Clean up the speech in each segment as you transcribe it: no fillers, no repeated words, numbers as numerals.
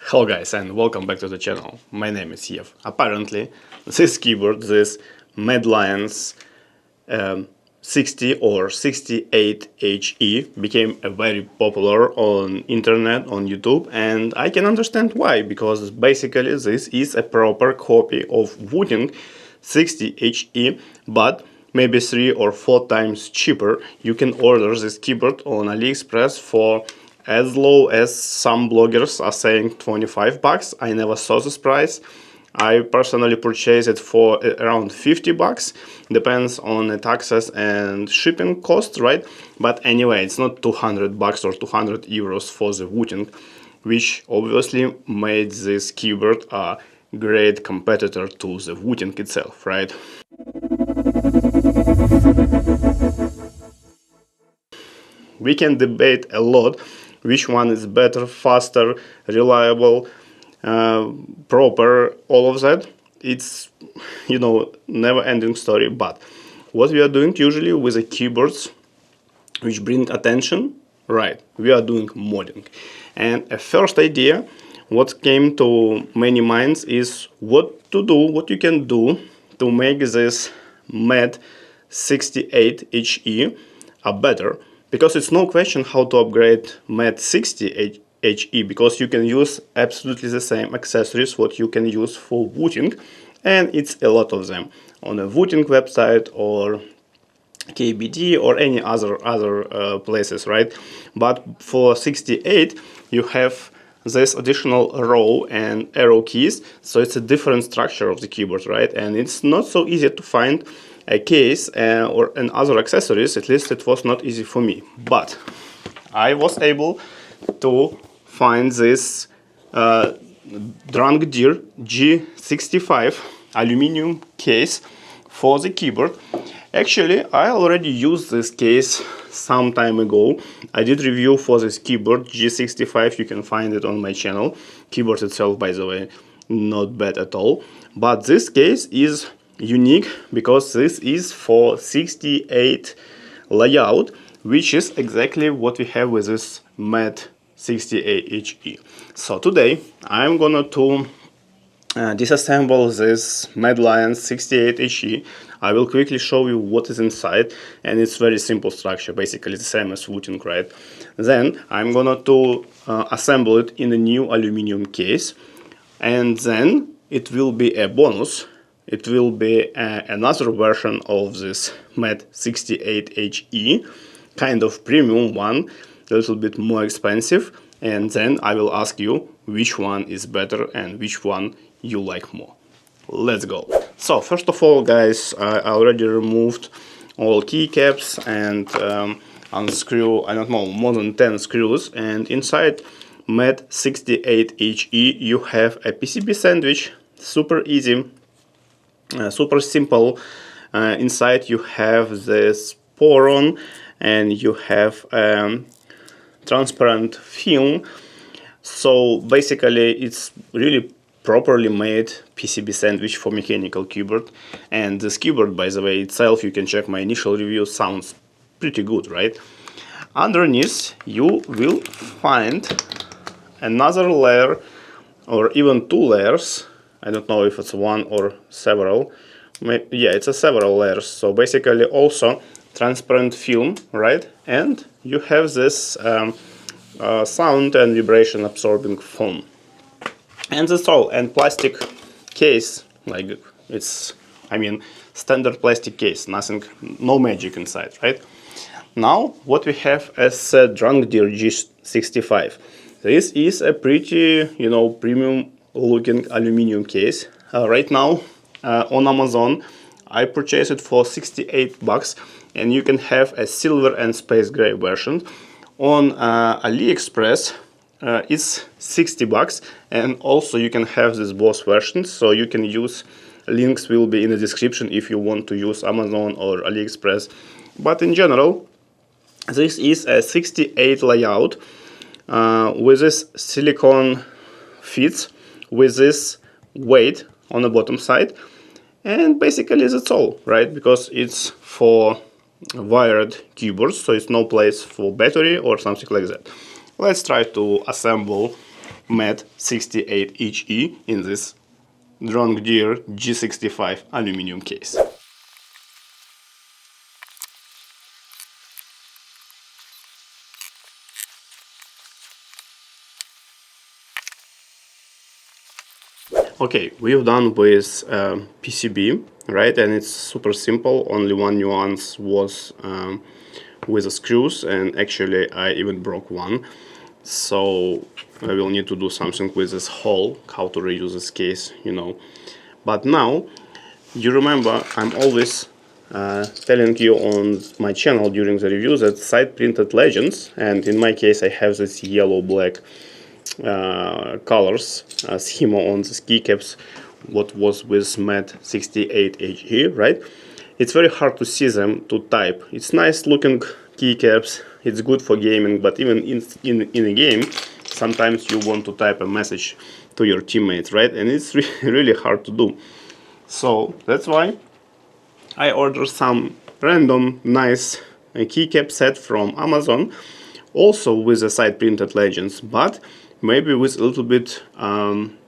Hello guys and welcome back to the channel. My name is Yev. Apparently this keyboard, this Medlions 60 or 68HE became very popular on internet, on YouTube, and I can understand why, because basically this is a proper copy of Wooting 60HE, but maybe 3 or 4 times cheaper. You can order this keyboard on AliExpress for as low as some bloggers are saying 25 bucks. I never saw this price. I personally purchased it for around 50 bucks. Depends on the taxes and shipping cost, right? But anyway, it's not 200 bucks or 200 euros for the Wooting, which obviously made this keyboard a great competitor to the Wooting itself, right? We can debate a lot which one is better, faster, reliable, proper, all of that. It's, you know, never-ending story. But what we are doing usually with the keyboards which bring attention, right, we are doing modding. And a first idea what came to many minds is what to do, what you can do to make this Med 68HE a better. Because it's no question how to upgrade Med 60HE, because you can use absolutely the same accessories what you can use for Wooting, and it's a lot of them on a Wooting website or KBD or any other places, right? But for 68 you have this additional row and arrow keys, so it's a different structure of the keyboard, right? And it's not so easy to find a case or other accessories. At least it was not easy for me, but I was able to find this DrunkDeer G65 aluminum case for the keyboard. Actually, I already used this case some time ago. I did review for this keyboard G65. You can find it on my channel. Keyboard itself, by the way, not bad at all. But this case is unique because this is for 68 layout, which is exactly what we have with this Med 68HE. So today I'm gonna to disassemble this Medlions 68HE. I will quickly show you what is inside, and it's very simple structure, basically the same as Wooting, right? Then I'm gonna to assemble it in a new aluminum case, and then it will be a bonus. It will be another version of this Med 68HE, kind of premium one, a little bit more expensive, and then I will ask you which one is better and which one you like more. Let's go. So first of all, guys, I already removed all keycaps and unscrew, I don't know, more than 10 screws, and inside Med 68HE you have a PCB sandwich, super easy. Super simple. Inside you have this poron and you have transparent film. So basically it's really properly made PCB sandwich for mechanical keyboard. And this keyboard, by the way, itself, you can check my initial review, sounds pretty good, right? Underneath you will find another layer or even 2 layers. I don't know if it's one or several. Yeah, it's a several layers. So basically also transparent film, right? And you have this sound and vibration absorbing foam. And that's all. And plastic case, like it's, I mean, standard plastic case, nothing, no magic inside, right? Now what we have as DrunkDeer G65. This is a pretty, you know, premium looking aluminum case. Right now on Amazon I purchased it for 68 bucks, and you can have a silver and space gray version. On AliExpress it's 60 bucks, and also you can have this both versions, so you can use, links will be in the description if you want to use Amazon or AliExpress. But in general, this is a 68 layout with this silicone fits, with this weight on the bottom side, and basically that's all, right? Because it's for wired keyboards, so it's no place for battery or something like that. Let's try to assemble MAT68HE in this DrunkDeer G65 aluminum case. Okay, we've done with PCB, right? And it's super simple. Only one nuance was with the screws, and actually I even broke one. So I will need to do something with this hole, how to reuse this case, you know. But now, you remember, I'm always telling you on my channel during the review that side printed legends, and in my case I have this yellow-black colors schema on the keycaps, what was with MAT68HE, right? It's very hard to see them to type. It's nice looking keycaps, it's good for gaming, but even in a game, sometimes you want to type a message to your teammates, right? And it's really hard to do. So that's why I ordered some random nice keycap set from Amazon, also with the side printed legends, but maybe with a little bit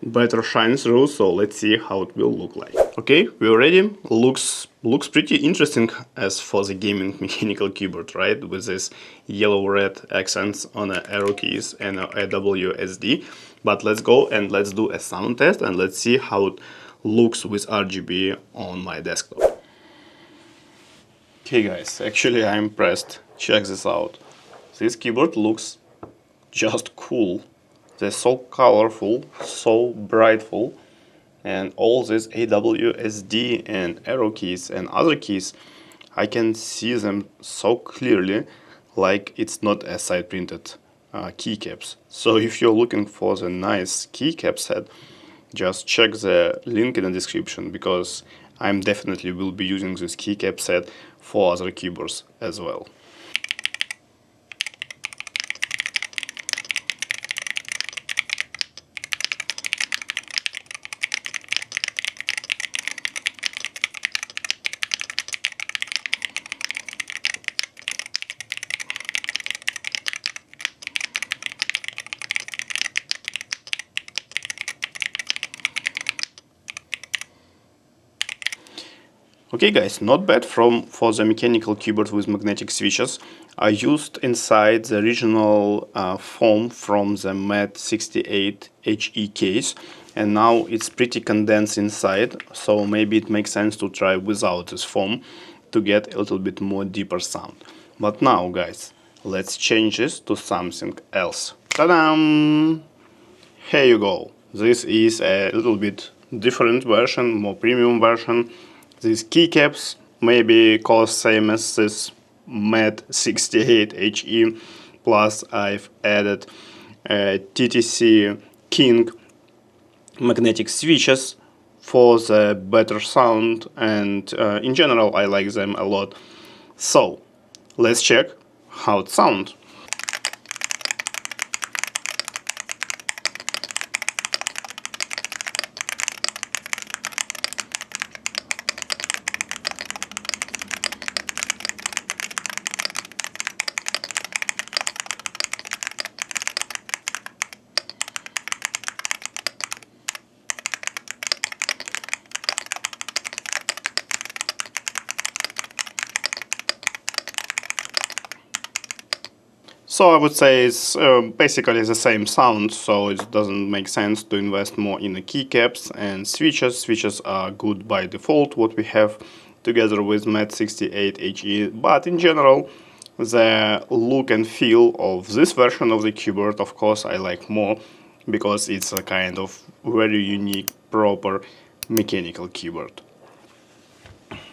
better shine through. So let's see how it will look like. Okay, we're ready. Looks pretty interesting as for the gaming mechanical keyboard, right? With this yellow-red accents on the arrow keys and a WSD. But let's go and let's do a sound test and let's see how it looks with RGB on my desktop. Okay guys, actually I'm impressed. Check this out. This keyboard looks just cool. They're so colorful, so brightful, and all these AWSD and arrow keys and other keys, I can see them so clearly, like it's not a side printed keycaps. So if you're looking for the nice keycap set, just check the link in the description, because I'm definitely will be using this keycap set for other keyboards as well. Okay guys, not bad for the mechanical keyboard with magnetic switches. I used inside the original foam from the MAT68HE case, and now it's pretty condensed inside, so maybe it makes sense to try without this foam to get a little bit more deeper sound. But now guys, let's change this to something else. Ta-da! Here you go. This is a little bit different version, more premium version. These keycaps maybe cost same as this MAT68HE, plus I've added TTC King magnetic switches for the better sound, and in general I like them a lot. So let's check how it sounds. So I would say it's basically the same sound, so it doesn't make sense to invest more in the keycaps and switches. Switches are good by default, what we have together with MAT68HE, but in general, the look and feel of this version of the keyboard, of course, I like more, because it's a kind of very unique, proper mechanical keyboard.